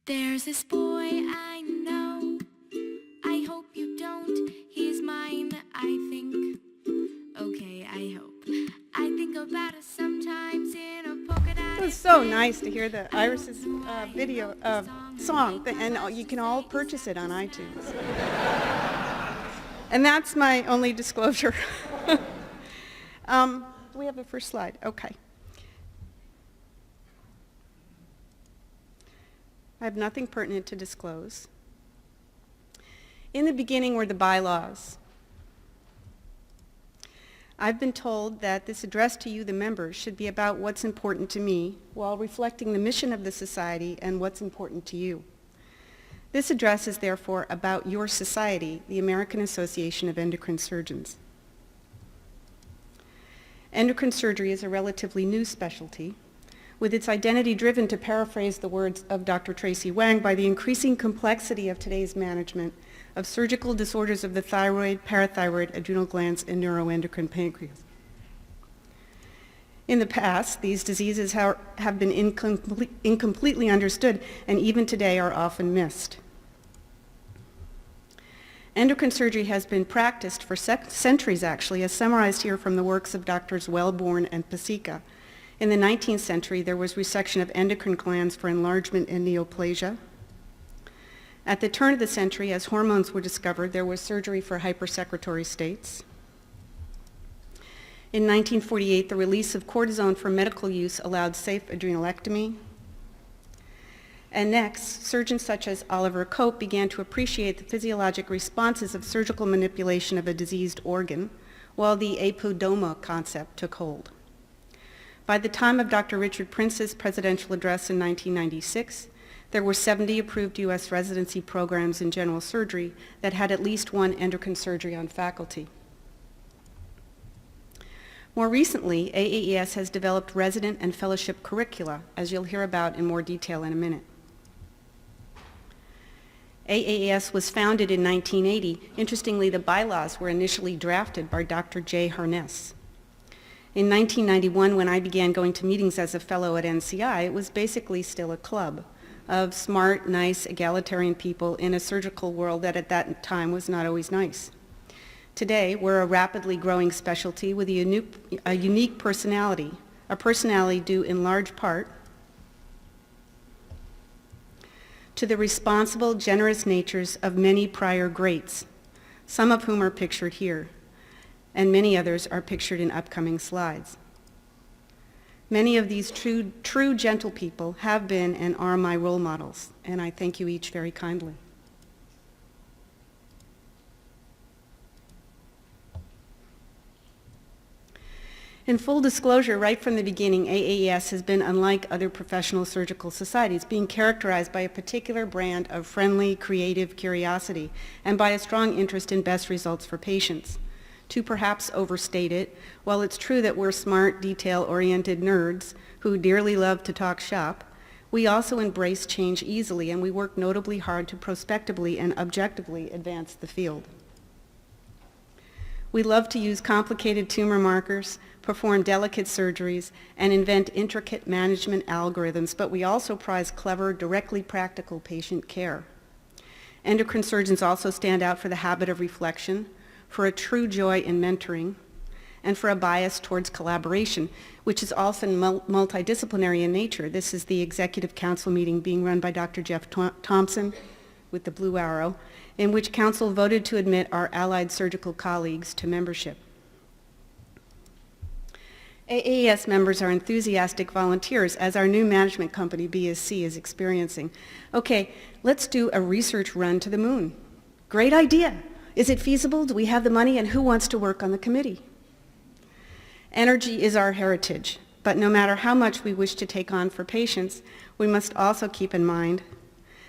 There's this boy I know, I hope you don't, he's mine, I think. Okay, I hope. I think about us sometimes in a polka dot. It was so nice to hear the Iris's video song, and you can all purchase it on iTunes. And that's my only disclosure. Do we have the first slide? Okay. I have nothing pertinent to disclose. In the beginning were the bylaws. I've been told that this address to you, the members, should be about what's important to me while reflecting the mission of the society and what's important to you. This address is therefore about your society, the American Association of Endocrine Surgeons. Endocrine surgery is a relatively new specialty, with its identity driven, to paraphrase the words of Dr. Tracy Wang, by the increasing complexity of today's management of surgical disorders of the thyroid, parathyroid, adrenal glands, and neuroendocrine pancreas. In the past, these diseases have been incompletely understood, and even today are often missed. Endocrine surgery has been practiced for centuries, actually, as summarized here from the works of Drs. Wellborn and Pasica. In the 19th century, there was resection of endocrine glands for enlargement and neoplasia. At the turn of the century, as hormones were discovered, there was surgery for hypersecretory states. In 1948, the release of cortisone for medical use allowed safe adrenalectomy. And next, surgeons such as Oliver Cope began to appreciate the physiologic responses of surgical manipulation of a diseased organ, while the apodoma concept took hold. By the time of Dr. Richard Prince's presidential address in 1996, there were 70 approved U.S. residency programs in general surgery that had at least one endocrine surgery on faculty. More recently, AAES has developed resident and fellowship curricula, as you'll hear about in more detail in a minute. AAES was founded in 1980. Interestingly, the bylaws were initially drafted by Dr. J. Harness. In 1991, when I began going to meetings as a fellow at NCI, it was basically still a club of smart, nice, egalitarian people in a surgical world that at that time was not always nice. Today, we're a rapidly growing specialty with a unique personality, a personality due in large part to the responsible, generous natures of many prior greats, some of whom are pictured here, and many others are pictured in upcoming slides. Many of these true gentle people have been and are my role models, and I thank you each very kindly. In full disclosure, right from the beginning, AAES has been unlike other professional surgical societies, being characterized by a particular brand of friendly, creative curiosity, and by a strong interest in best results for patients. To perhaps overstate it, while it's true that we're smart, detail-oriented nerds who dearly love to talk shop, we also embrace change easily, and we work notably hard to prospectively and objectively advance the field. We love to use complicated tumor markers, perform delicate surgeries, and invent intricate management algorithms, but we also prize clever, directly practical patient care. Endocrine surgeons also stand out for the habit of reflection, for a true joy in mentoring, and for a bias towards collaboration, which is often multidisciplinary in nature. This is the executive council meeting being run by Dr. Jeff Thompson with the blue arrow, in which council voted to admit our allied surgical colleagues to membership. AAES members are enthusiastic volunteers, as our new management company, BSC, is experiencing. Okay, let's do a research run to the moon. Great idea. Is it feasible? Do we have the money? And who wants to work on the committee? Energy is our heritage, but no matter how much we wish to take on for patients, we must also keep in mind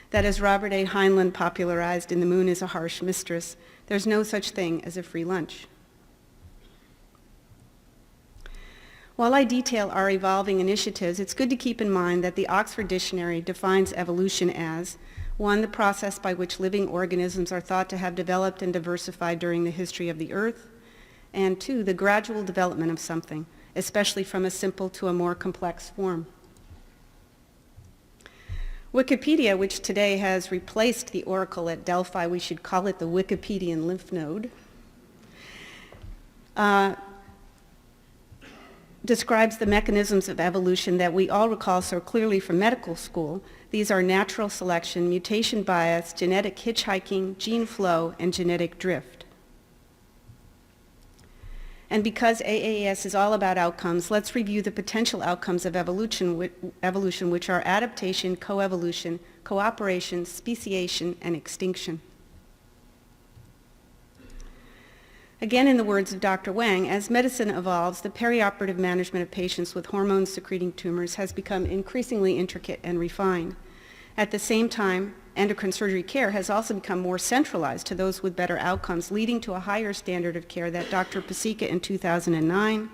that, as Robert A. Heinlein popularized in The Moon is a Harsh Mistress, there's no such thing as a free lunch. While I detail our evolving initiatives, it's good to keep in mind that the Oxford Dictionary defines evolution as 1, the process by which living organisms are thought to have developed and diversified during the history of the earth, and 2, the gradual development of something, especially from a simple to a more complex form. Wikipedia, which today has replaced the Oracle at Delphi, we should call it the Wikipedian lymph node, describes the mechanisms of evolution that we all recall so clearly from medical school. These are natural selection, mutation bias, genetic hitchhiking, gene flow, and genetic drift. And because AAES is all about outcomes, let's review the potential outcomes of evolution, which are adaptation, coevolution, cooperation, speciation, and extinction. Again, in the words of Dr. Wang, as medicine evolves, the perioperative management of patients with hormone-secreting tumors has become increasingly intricate and refined. At the same time, endocrine surgery care has also become more centralized to those with better outcomes, leading to a higher standard of care that Dr. Pasika in 2009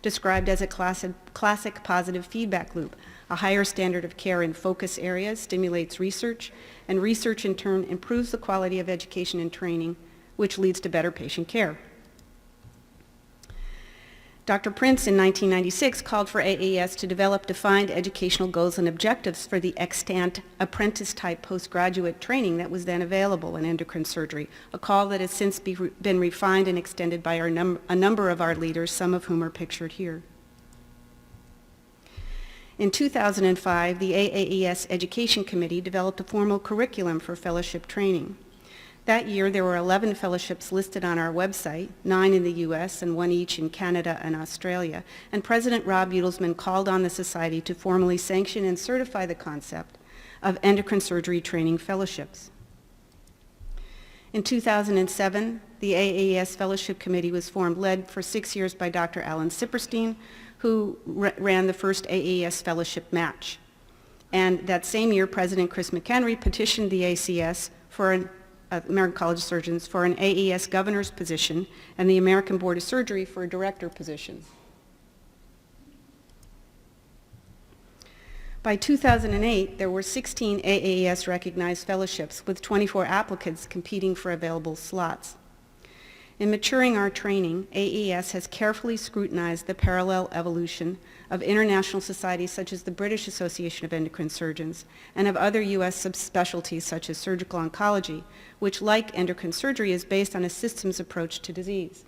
described as a classic positive feedback loop. A higher standard of care in focus areas stimulates research, and research in turn improves the quality of education and training, which leads to better patient care. Dr. Prince in 1996 called for AAES to develop defined educational goals and objectives for the extant apprentice-type postgraduate training that was then available in endocrine surgery, a call that has since been refined and extended by a number of our leaders, some of whom are pictured here. In 2005, the AAES Education Committee developed a formal curriculum for fellowship training. That year, there were 11 fellowships listed on our website, 9 in the U.S. and 1 each in Canada and Australia, and President Rob Utelsman called on the Society to formally sanction and certify the concept of endocrine surgery training fellowships. In 2007, the AAES Fellowship Committee was formed, led for 6 years by Dr. Alan Sipperstein, who ran the first AAES Fellowship match. And that same year, President Chris McHenry petitioned the ACS for American College of Surgeons for an AES governor's position and the American Board of Surgery for a director position. By 2008, there were 16 AAES recognized fellowships with 24 applicants competing for available slots. In maturing our training, AES has carefully scrutinized the parallel evolution of international societies such as the British Association of Endocrine Surgeons and of other U.S. subspecialties such as surgical oncology, which, like endocrine surgery, is based on a systems approach to disease.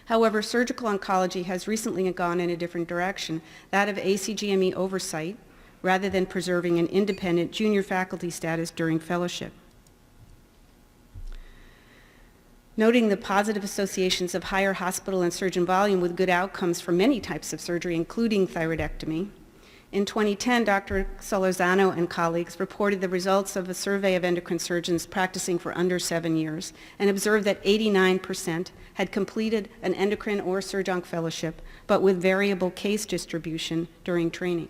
However, surgical oncology has recently gone in a different direction, that of ACGME oversight, rather than preserving an independent junior faculty status during fellowship. Noting the positive associations of higher hospital and surgeon volume with good outcomes for many types of surgery, including thyroidectomy, in 2010, Dr. Solorzano and colleagues reported the results of a survey of endocrine surgeons practicing for under 7 years and observed that 89% had completed an endocrine or surg-onc fellowship, but with variable case distribution during training.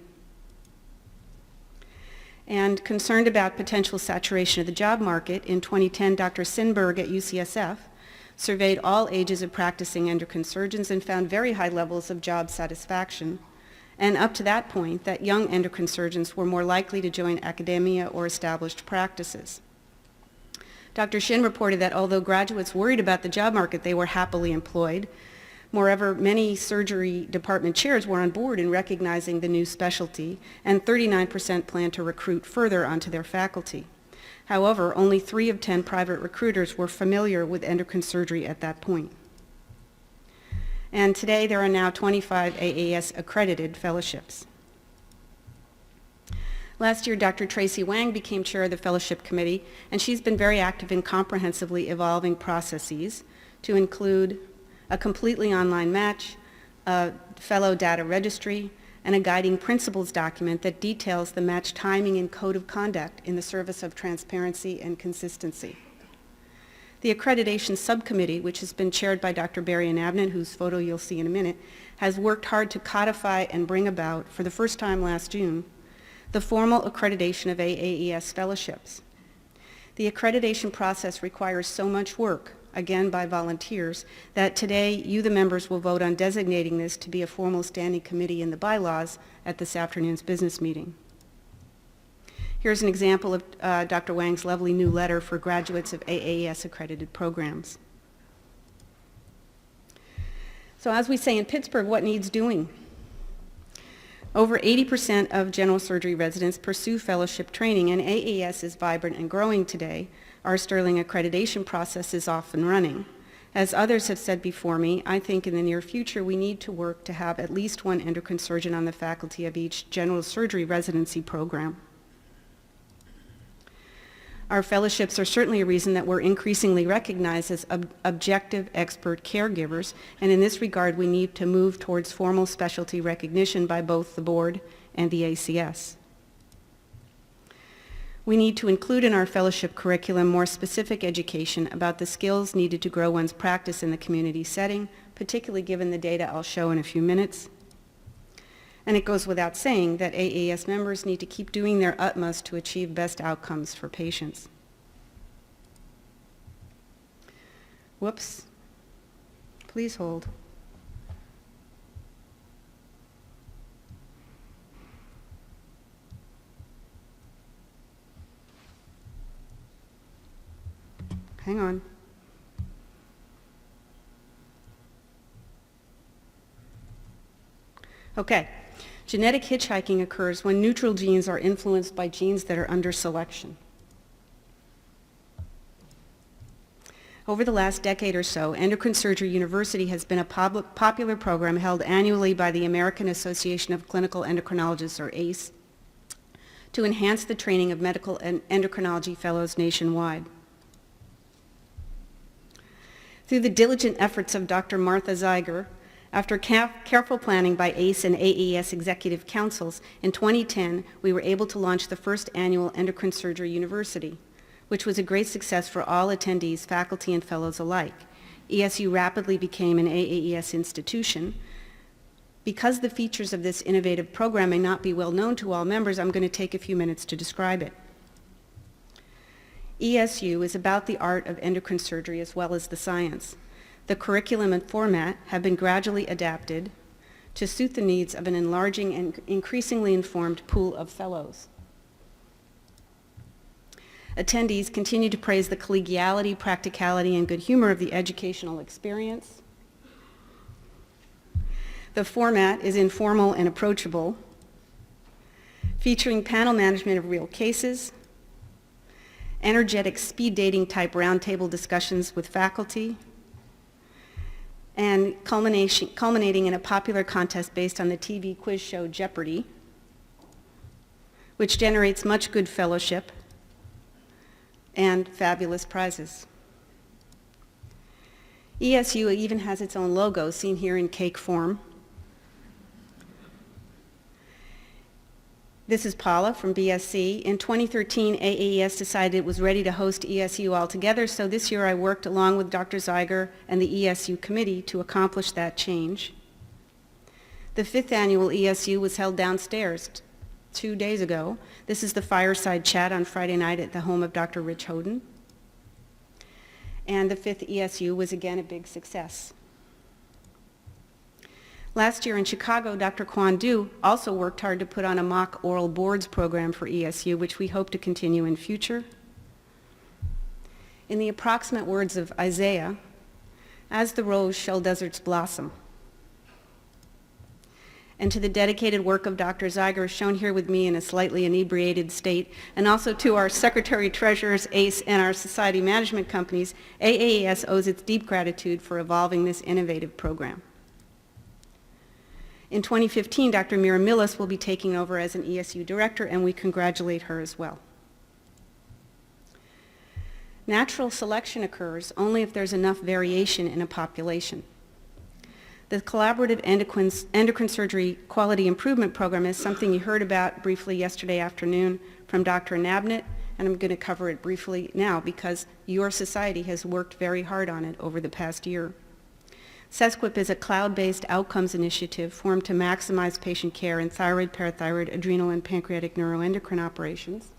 And concerned about potential saturation of the job market, in 2010, Dr. Sinberg at UCSF surveyed all ages of practicing endocrine surgeons and found very high levels of job satisfaction, and up to that point, that young endocrine surgeons were more likely to join academia or established practices. Dr. Shin reported that although graduates worried about the job market, they were happily employed. Moreover, many surgery department chairs were on board in recognizing the new specialty, and 39% plan to recruit further onto their faculty. However, only 3 of 10 private recruiters were familiar with endocrine surgery at that point. And today there are now 25 AAS accredited fellowships. Last year, Dr. Tracy Wang became chair of the fellowship committee, and she's been very active in comprehensively evolving processes to include a completely online match, a fellow data registry, and a guiding principles document that details the match timing and code of conduct in the service of transparency and consistency. The accreditation subcommittee, which has been chaired by Dr. Barry Anabnan, whose photo you'll see in a minute, has worked hard to codify and bring about, for the first time last June, the formal accreditation of AAES fellowships. The accreditation process requires so much work, again by volunteers, that today you, the members, will vote on designating this to be a formal standing committee in the bylaws at this afternoon's business meeting. Here's an example of Dr. Wang's lovely new letter for graduates of AAES accredited programs. So as we say in Pittsburgh, what needs doing? Over 80% of general surgery residents pursue fellowship training, and AAS is vibrant and growing today. Our Sterling accreditation process is off and running. As others have said before me, I think in the near future we need to work to have at least one endocrine surgeon on the faculty of each general surgery residency program. Our fellowships are certainly a reason that we're increasingly recognized as objective expert caregivers, and in this regard we need to move towards formal specialty recognition by both the board and the ACS. We need to include in our fellowship curriculum more specific education about the skills needed to grow one's practice in the community setting, particularly given the data I'll show in a few minutes. And it goes without saying that AAS members need to keep doing their utmost to achieve best outcomes for patients. Whoops. Please hold. Hang on. Okay. Genetic hitchhiking occurs when neutral genes are influenced by genes that are under selection. Over the last decade or so, Endocrine Surgery University has been a popular program held annually by the American Association of Clinical Endocrinologists, or ACE, to enhance the training of medical endocrinology fellows nationwide. Through the diligent efforts of Dr. Martha Zeiger, after careful planning by ACE and AES executive councils, in 2010 we were able to launch the first annual Endocrine Surgery University, which was a great success for all attendees, faculty, and fellows alike. ESU rapidly became an AAES institution. Because the features of this innovative program may not be well known to all members, I'm going to take a few minutes to describe it. ESU is about the art of endocrine surgery as well as the science. The curriculum and format have been gradually adapted to suit the needs of an enlarging and increasingly informed pool of fellows. Attendees continue to praise the collegiality, practicality, and good humor of the educational experience. The format is informal and approachable, featuring panel management of real cases, energetic speed dating type roundtable discussions with faculty, and culminating in a popular contest based on the TV quiz show Jeopardy, which generates much good fellowship and fabulous prizes. ESU even has its own logo, seen here in cake form. This is Paula from BSc. In 2013, AAES decided it was ready to host ESU altogether, so this year I worked along with Dr. Zeiger and the ESU committee to accomplish that change. The 5th annual ESU was held downstairs 2 days ago. This is the fireside chat on Friday night at the home of Dr. Rich Hoden. And the 5th ESU was again a big success. Last year in Chicago, Dr. Kwan Du also worked hard to put on a mock oral boards program for ESU, which we hope to continue in future. In the approximate words of Isaiah, as the rose shall deserts blossom. And to the dedicated work of Dr. Zeiger, shown here with me in a slightly inebriated state, and also to our secretary-treasurers, ACE, and our society management companies, AAES owes its deep gratitude for evolving this innovative program. In 2015, Dr. Mira Millis will be taking over as an ESU director, and we congratulate her as well. Natural selection occurs only if there's enough variation in a population. The Collaborative Endocrine Surgery Quality Improvement Program is something you heard about briefly yesterday afternoon from Dr. Nabnett, and I'm going to cover it briefly now because your society has worked very hard on it over the past year. SESQIP is a cloud-based outcomes initiative formed to maximize patient care in thyroid, parathyroid, adrenal, and pancreatic neuroendocrine operations.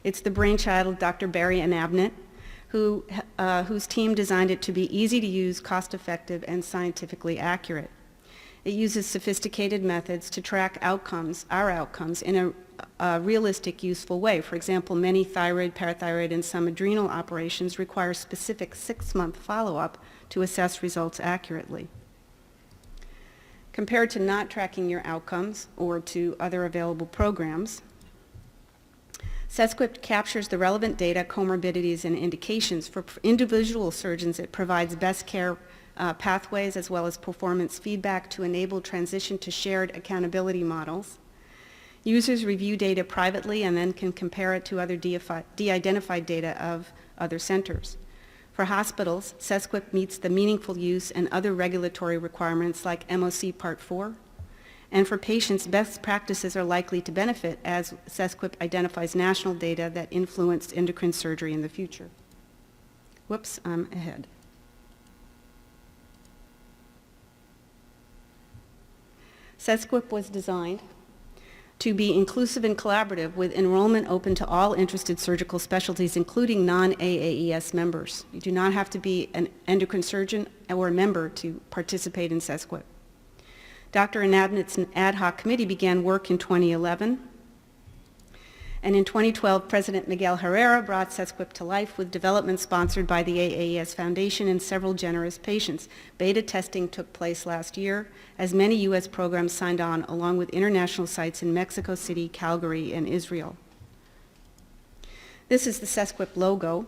It's the brainchild of Dr. Barry Nabnett, whose team designed it to be easy to use, cost-effective, and scientifically accurate. It uses sophisticated methods to track outcomes, our outcomes, in a realistic, useful way. For example, many thyroid, parathyroid, and some adrenal operations require specific 6-month follow-up to assess results accurately. Compared to not tracking your outcomes or to other available programs, SESQUIP captures the relevant data, comorbidities, and indications. For individual surgeons, it provides best care pathways as well as performance feedback to enable transition to shared accountability models. Users review data privately and then can compare it to other de-identified data of other centers. For hospitals, SESQUIP meets the meaningful use and other regulatory requirements like MOC Part 4. And for patients, best practices are likely to benefit as SESQUIP identifies national data that influenced endocrine surgery in the future. Whoops, I'm ahead. SESQUIP was designed to be inclusive and collaborative with enrollment open to all interested surgical specialties, including non-AAES members. You do not have to be an endocrine surgeon or a member to participate in SESQUIP. Dr. Anabnit's ad hoc committee began work in 2011, and in 2012, President Miguel Herrera brought SESQUIP to life with development sponsored by the AAES Foundation and several generous patients. Beta testing took place last year, as many U.S. programs signed on, along with international sites in Mexico City, Calgary, and Israel. This is the SESQUIP logo.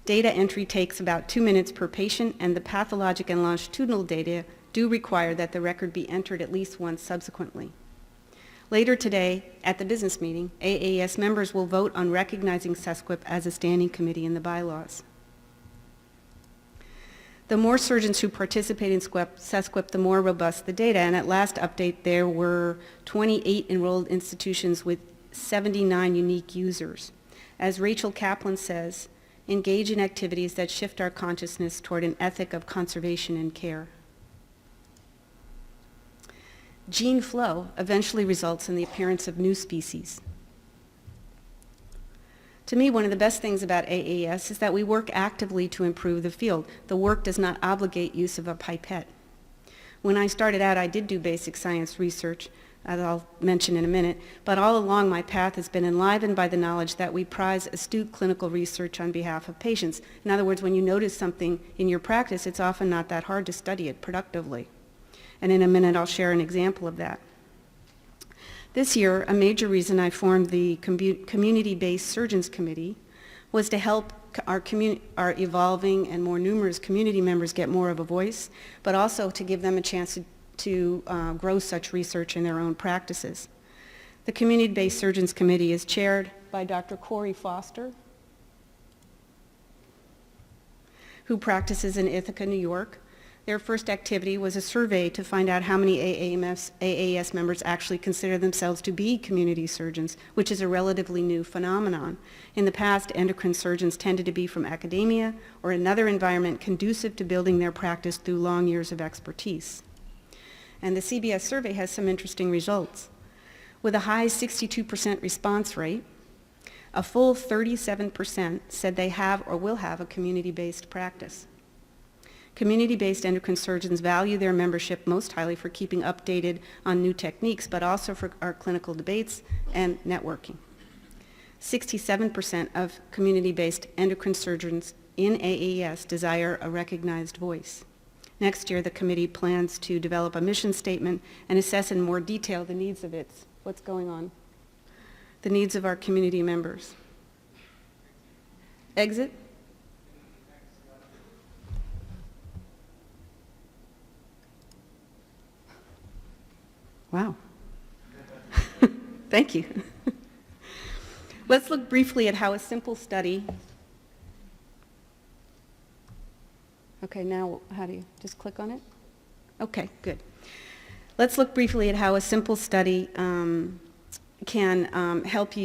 Data entry takes about 2 minutes per patient, and the pathologic and longitudinal data do require that the record be entered at least once subsequently. Later today, at the business meeting, AAES members will vote on recognizing SESQUIP as a standing committee in the bylaws. The more surgeons who participate in SESQUIP, the more robust the data, and at last update there were 28 enrolled institutions with 79 unique users. As Rachel Kaplan says, engage in activities that shift our consciousness toward an ethic of conservation and care. Gene flow eventually results in the appearance of new species. To me, one of the best things about AAES is that we work actively to improve the field. The work does not obligate use of a pipette. When I started out, I did do basic science research, as I'll mention in a minute, but all along my path has been enlivened by the knowledge that we prize astute clinical research on behalf of patients. In other words, when you notice something in your practice, it's often not that hard to study it productively. And in a minute, I'll share an example of that. This year, a major reason I formed the Community-Based Surgeons Committee was to help our evolving and more numerous community members get more of a voice, but also to give them a chance to grow such research in their own practices. The Community-Based Surgeons Committee is chaired by Dr. Corey Foster, who practices in Ithaca, New York. Their first activity was a survey to find out how many AAES members actually consider themselves to be community surgeons, which is a relatively new phenomenon. In the past, endocrine surgeons tended to be from academia or another environment conducive to building their practice through long years of expertise. And the CBS survey has some interesting results. With a high 62% response rate, a full 37% said they have or will have a community-based practice. Community-based endocrine surgeons value their membership most highly for keeping updated on new techniques, but also for our clinical debates and networking. 67% of community-based endocrine surgeons in AAES desire a recognized voice. Next year, the committee plans to develop a mission statement and assess in more detail the needs of what's going on, the needs of our community members. Exit? Wow. Thank you. Let's look briefly at how a simple study. Okay, now how do you just click on it? Okay, good. Let's look briefly at how a simple study can help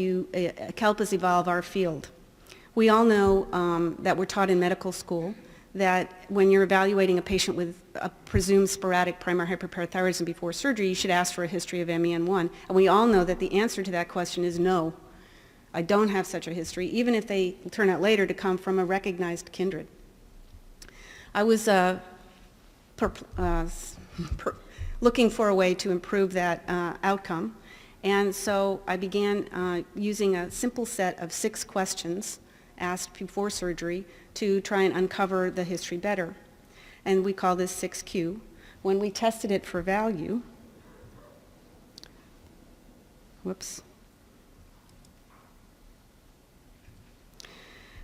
us evolve our field. We all know that we're taught in medical school that when you're evaluating a patient with a presumed sporadic primary hyperparathyroidism before surgery, you should ask for a history of MEN1. And we all know that the answer to that question is no. I don't have such a history, even if they turn out later to come from a recognized kindred. I was looking for a way to improve that outcome, and so I began using a simple set of 6 questions asked before surgery to try and uncover the history better. And we call this 6Q. When we tested it for value, Whoops.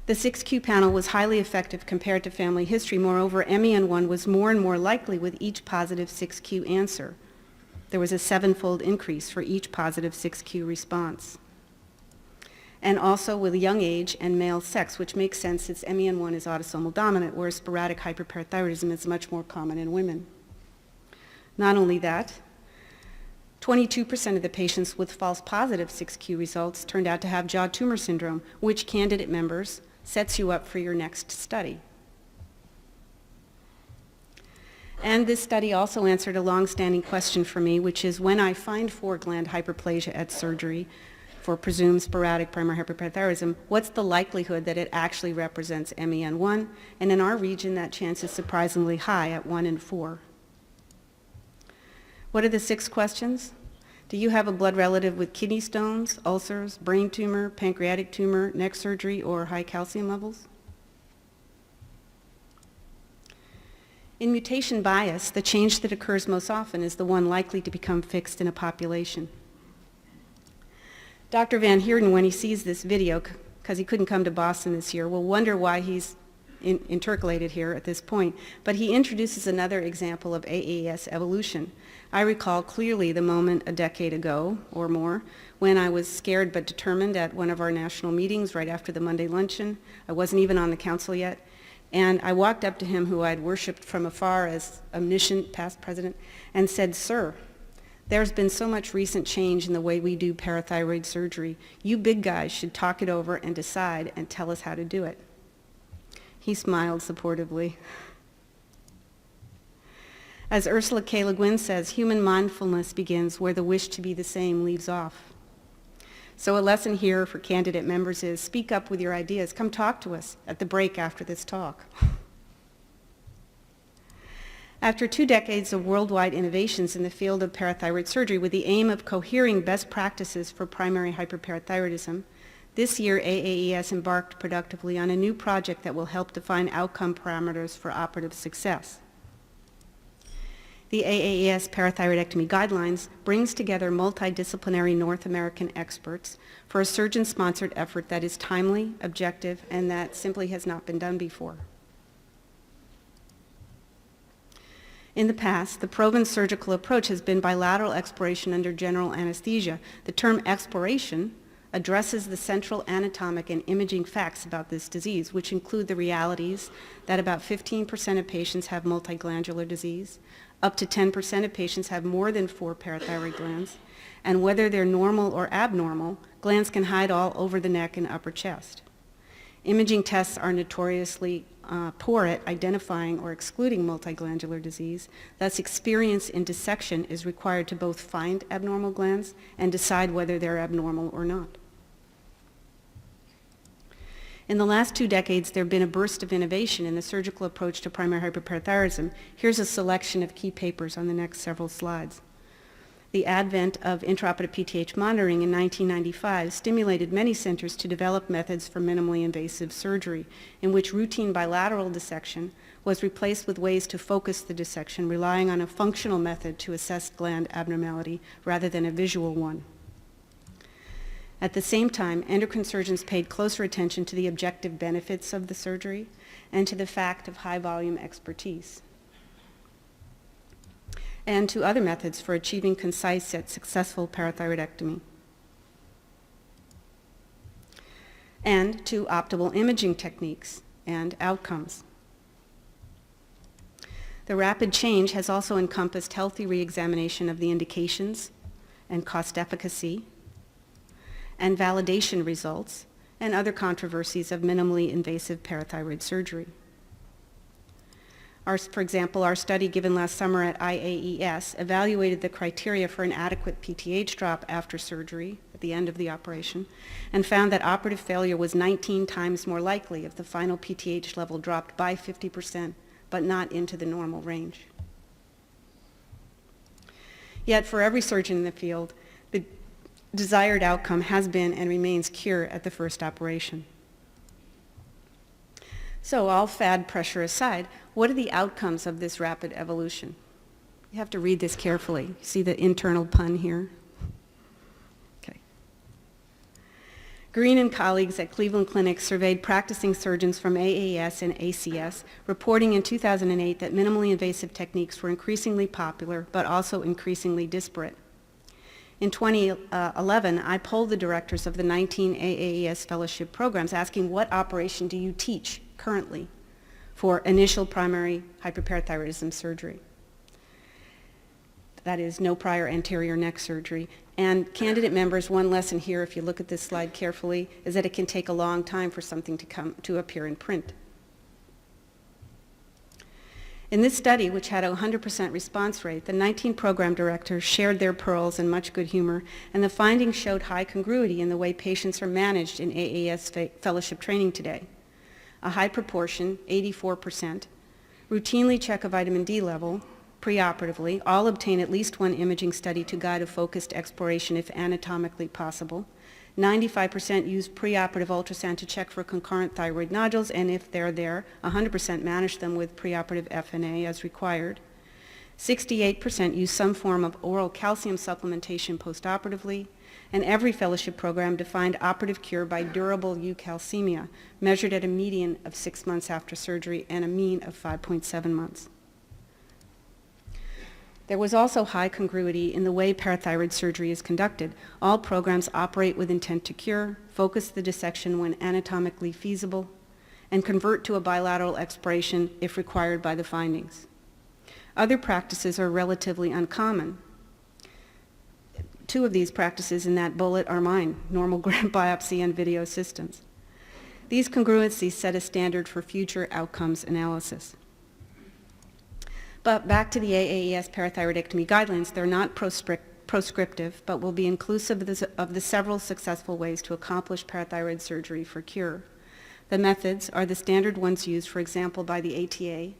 The 6Q panel was highly effective compared to family history. Moreover, MEN1 was more and more likely with each positive 6Q answer. There was a 7-fold increase for each positive 6Q response. And also with young age and male sex, which makes sense since MEN1 is autosomal dominant, whereas sporadic hyperparathyroidism is much more common in women. Not only that, 22% of the patients with false positive 6Q results turned out to have jaw tumor syndrome, which, candidate members, sets you up for your next study. And this study also answered a long-standing question for me, which is when I find 4-gland hyperplasia at surgery for presumed sporadic primary hyperparathyroidism, what's the likelihood that it actually represents MEN1? And in our region, that chance is surprisingly high at 1 in 4. What are the 6 questions? Do you have a blood relative with kidney stones, ulcers, brain tumor, pancreatic tumor, neck surgery, or high calcium levels? In mutation bias, the change that occurs most often is the one likely to become fixed in a population. Dr. Van Heerden, when he sees this video, because he couldn't come to Boston this year, will wonder why he's intercalated here at this point, but he introduces another example of AAES evolution. I recall clearly the moment a decade ago or more when I was scared but determined at one of our national meetings right after the Monday luncheon. I wasn't even on the council yet. And I walked up to him, who I'd worshipped from afar as omniscient past president, and said, "Sir, there's been so much recent change in the way we do parathyroid surgery. You big guys should talk it over and decide and tell us how to do it." He smiled supportively. As Ursula K. Le Guin says, human mindfulness begins where the wish to be the same leaves off. So a lesson here for candidate members is speak up with your ideas. Come talk to us at the break after this talk. After 2 decades of worldwide innovations in the field of parathyroid surgery with the aim of cohering best practices for primary hyperparathyroidism, this year AAES embarked productively on a new project that will help define outcome parameters for operative success. The AAES parathyroidectomy guidelines brings together multidisciplinary North American experts for a surgeon-sponsored effort that is timely, objective, and that simply has not been done before. In the past, the proven surgical approach has been bilateral exploration under general anesthesia. The term exploration addresses the central anatomic and imaging facts about this disease, which include the realities that about 15% of patients have multiglandular disease, up to 10% of patients have more than 4 parathyroid glands, and whether they're normal or abnormal, glands can hide all over the neck and upper chest. Imaging tests are notoriously poor at identifying or excluding multiglandular disease. Thus, experience in dissection is required to both find abnormal glands and decide whether they're abnormal or not. In the last 2 decades, there have been a burst of innovation in the surgical approach to primary hyperparathyroidism. Here's a selection of key papers on the next several slides. The advent of intraoperative PTH monitoring in 1995 stimulated many centers to develop methods for minimally invasive surgery, in which routine bilateral dissection was replaced with ways to focus the dissection, relying on a functional method to assess gland abnormality rather than a visual one. At the same time, endocrine surgeons paid closer attention to the objective benefits of the surgery and to the fact of high-volume expertise, and to other methods for achieving concise yet successful parathyroidectomy, and to optimal imaging techniques and outcomes. The rapid change has also encompassed healthy re-examination of the indications and cost efficacy and validation results and other controversies of minimally invasive parathyroid surgery. For example, our study given last summer at IAES evaluated the criteria for an adequate PTH drop after surgery at the end of the operation and found that operative failure was 19 times more likely if the final PTH level dropped by 50%, but not into the normal range. Yet for every surgeon in the field, the desired outcome has been and remains cure at the first operation. So all fad pressure aside, what are the outcomes of this rapid evolution? You have to read this carefully. See the internal pun here? Okay. Green and colleagues at Cleveland Clinic surveyed practicing surgeons from AAS and ACS, reporting in 2008 that minimally invasive techniques were increasingly popular, but also increasingly disparate. In 2011, I polled the directors of the 19 AAES fellowship programs, asking what operation do you teach currently for initial primary hyperparathyroidism surgery? That is, no prior anterior neck surgery. And candidate members, one lesson here, if you look at this slide carefully, is that it can take a long time for something to appear in print. In this study, which had a 100% response rate, the 19 program directors shared their pearls and much good humor, and the findings showed high congruity in the way patients are managed in AAS fellowship training today. A high proportion, 84%, routinely check a vitamin D level preoperatively, all obtain at least one imaging study to guide a focused exploration if anatomically possible. 95% use preoperative ultrasound to check for concurrent thyroid nodules, and if they're there, 100% manage them with preoperative FNA as required. 68% use some form of oral calcium supplementation postoperatively, and every fellowship program defined operative cure by durable eukalcemia, measured at a median of 6 months after surgery and a mean of 5.7 months. There was also high congruity in the way parathyroid surgery is conducted. All programs operate with intent to cure, focus the dissection when anatomically feasible, and convert to a bilateral exploration if required by the findings. Other practices are relatively uncommon. 2 of these practices in that bullet are mine, normal gram biopsy and video systems. These congruencies set a standard for future outcomes analysis. But back to the AAES parathyroidectomy guidelines, they're not proscriptive, but will be inclusive of the several successful ways to accomplish parathyroid surgery for cure. The methods are the standard ones used, for example, by the ATA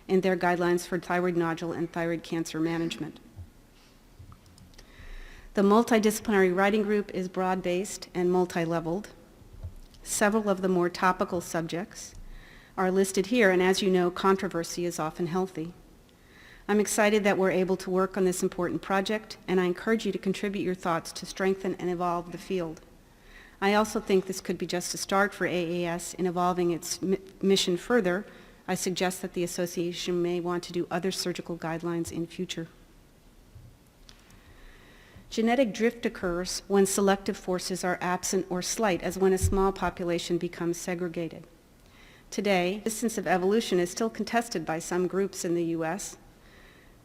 in their guidelines for thyroid nodule and thyroid cancer management. The multidisciplinary writing group is broad-based and multi-leveled. Several of the more topical subjects are listed here, and as you know, controversy is often healthy. I'm excited that we're able to work on this important project, and I encourage you to contribute your thoughts to strengthen and evolve the field. I also think this could be just a start for AAS in evolving its mission further. I suggest that the association may want to do other surgical guidelines in future. Genetic drift occurs when selective forces are absent or slight, as when a small population becomes segregated. Today, the distance of evolution is still contested by some groups in the U.S.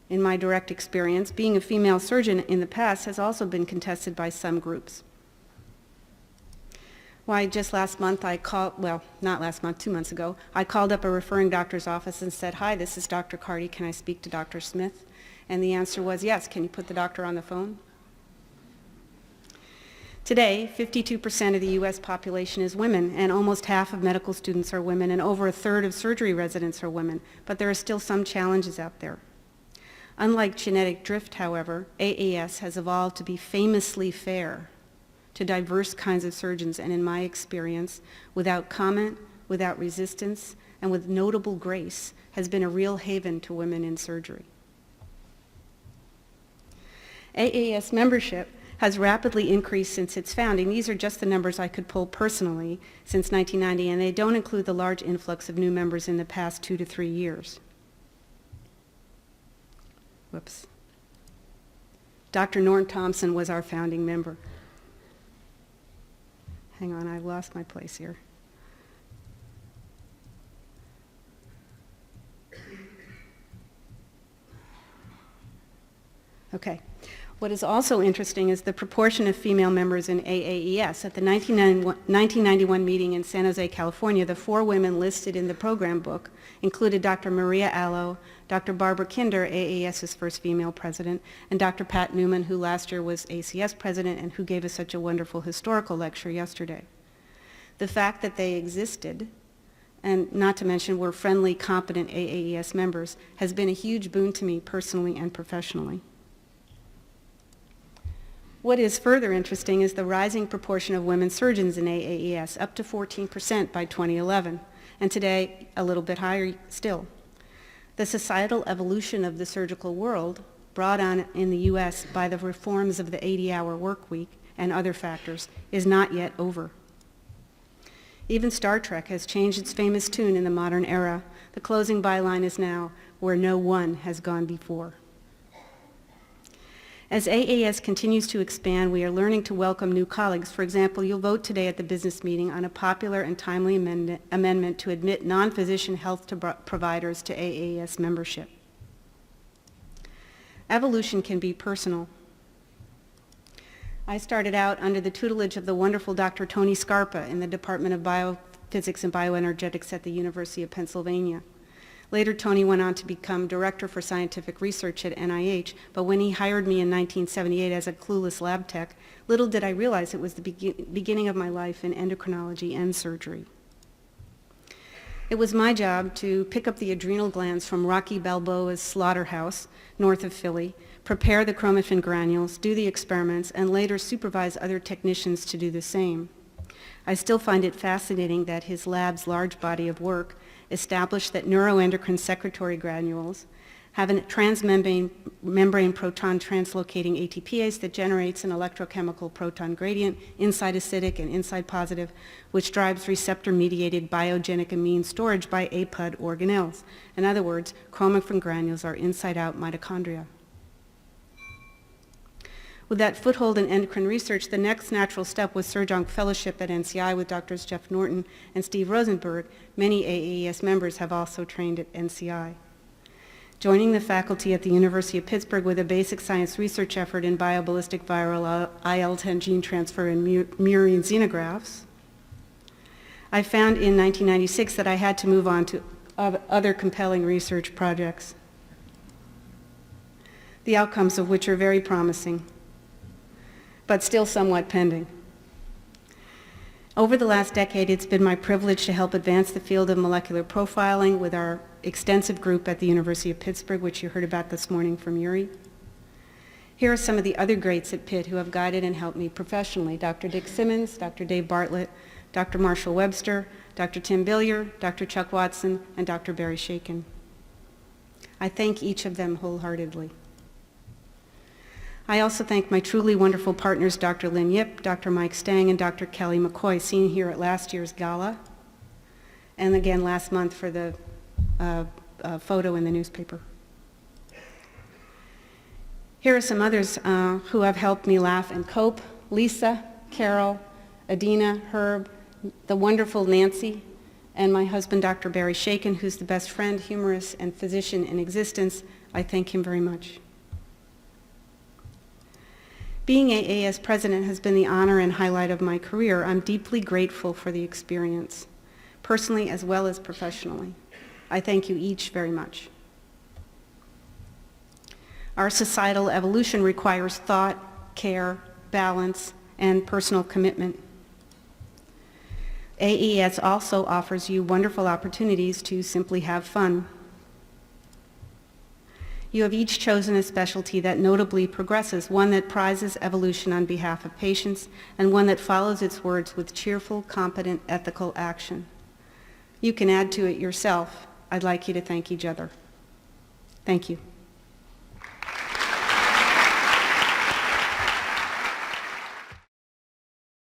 In my direct experience, being a female surgeon in the past has also been contested by some groups. Why, just last month I called, well, not last month, 2 months ago, I called up a referring doctor's office and said, "Hi, this is Dr. Carty. Can I speak to Dr. Smith?" And the answer was, "Yes. Can you put the doctor on the phone?" Today, 52% of the U.S. population is women, and almost half of medical students are women, and over a third of surgery residents are women. But there are still some challenges out there. Unlike genetic drift, however, AAS has evolved to be famously fair to diverse kinds of surgeons, and in my experience, without comment, without resistance, and with notable grace, has been a real haven to women in surgery. AAS membership has rapidly increased since its founding. These are just the numbers I could pull personally since 1990, and they don't include the large influx of new members in the past 2 to 3 years. Whoops. Dr. Norm Thompson was our founding member. Hang on, I lost my place here. Okay. What is also interesting is the proportion of female members in AAES. At the 1991 meeting in San Jose, California, the 4 women listed in the program book included Dr. Maria Allo, Dr. Barbara Kinder, AAS's first female president, and Dr. Pat Newman, who last year was ACS president and who gave us such a wonderful historical lecture yesterday. The fact that they existed, and not to mention were friendly, competent AAES members, has been a huge boon to me personally and professionally. What is further interesting is the rising proportion of women surgeons in AAES, up to 14% by 2011, and today a little bit higher still. The societal evolution of the surgical world, brought on in the U.S. by the reforms of the 80-hour work week and other factors, is not yet over. Even Star Trek has changed its famous tune in the modern era. The closing byline is now, "Where no one has gone before." As AAS continues to expand, we are learning to welcome new colleagues. For example, you'll vote today at the business meeting on a popular and timely amendment to admit non-physician health providers to AAS membership. Evolution can be personal. I started out under the tutelage of the wonderful Dr. Tony Scarpa in the Department of Biophysics and Bioenergetics at the University of Pennsylvania. Later, Tony went on to become Director for Scientific Research at NIH, but when he hired me in 1978 as a clueless lab tech, little did I realize it was the beginning of my life in endocrinology and surgery. It was my job to pick up the adrenal glands from Rocky Balboa's slaughterhouse north of Philly, prepare the chromatin granules, do the experiments, and later supervise other technicians to do the same. I still find it fascinating that his lab's large body of work established that neuroendocrine secretory granules have a transmembrane proton translocating ATPase that generates an electrochemical proton gradient, inside acidic and inside positive, which drives receptor-mediated biogenic amine storage by APUD organelles. In other words, chromatin granules are inside-out mitochondria. With that foothold in endocrine research, the next natural step was Surgeon Fellowship at NCI with Drs. Jeff Norton and Steve Rosenberg. Many AAES members have also trained at NCI. Joining the faculty at the University of Pittsburgh with a basic science research effort in bioballistic viral IL-10 gene transfer and murine xenografts, I found in 1996 that I had to move on to other compelling research projects, the outcomes of which are very promising, but still somewhat pending. Over the last decade, it's been my privilege to help advance the field of molecular profiling with our extensive group at the University of Pittsburgh, which you heard about this morning from Yuri. Here are some of the other greats at Pitt who have guided and helped me professionally: Dr. Dick Simmons, Dr. Dave Bartlett, Dr. Marshall Webster, Dr. Tim Billier, Dr. Chuck Watson, and Dr. Barry Shakin. I thank each of them wholeheartedly. I also thank my truly wonderful partners, Dr. Lynn Yip, Dr. Mike Stang, and Dr. Kelly McCoy, seen here at last year's gala, and again last month for the photo in the newspaper. Here are some others who have helped me laugh and cope: Lisa, Carol, Adina, Herb, the wonderful Nancy, and my husband, Dr. Barry Shakin, who's the best friend, humorist, and physician in existence. I thank him very much. Being AAS president has been the honor and highlight of my career. I'm deeply grateful for the experience, personally as well as professionally. I thank you each very much. Our societal evolution requires thought, care, balance, and personal commitment. AAS also offers you wonderful opportunities to simply have fun. You have each chosen a specialty that notably progresses, one that prizes evolution on behalf of patients, and one that follows its words with cheerful, competent, ethical action. You can add to it yourself. I'd like you to thank each other. Thank you.